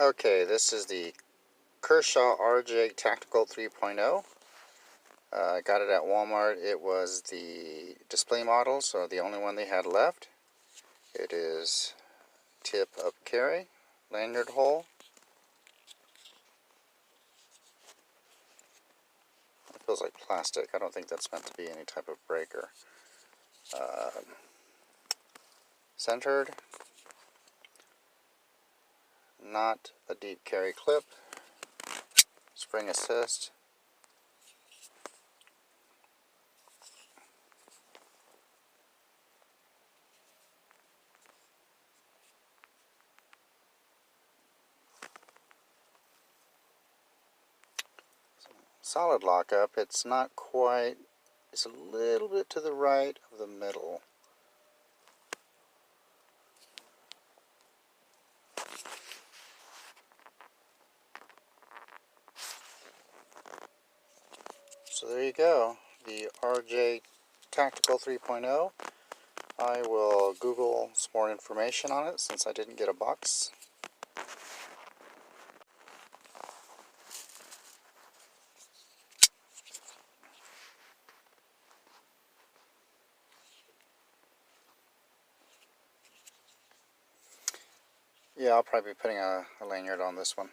Okay, this is the Kershaw RJ Tactical 3.0. I got it at Walmart. It was the display model, so the only one they had left. It is tip up carry, lanyard hole. It feels like plastic. I don't think that's meant to be any type of breaker. Centered. Not a deep carry clip. Spring assist. Solid lockup. It's not quite, it's a little bit to the right of the middle. So there you go, the RJ Tactical 3.0. I will Google some more information on it since I didn't get a box. Yeah, I'll probably be putting a lanyard on this one.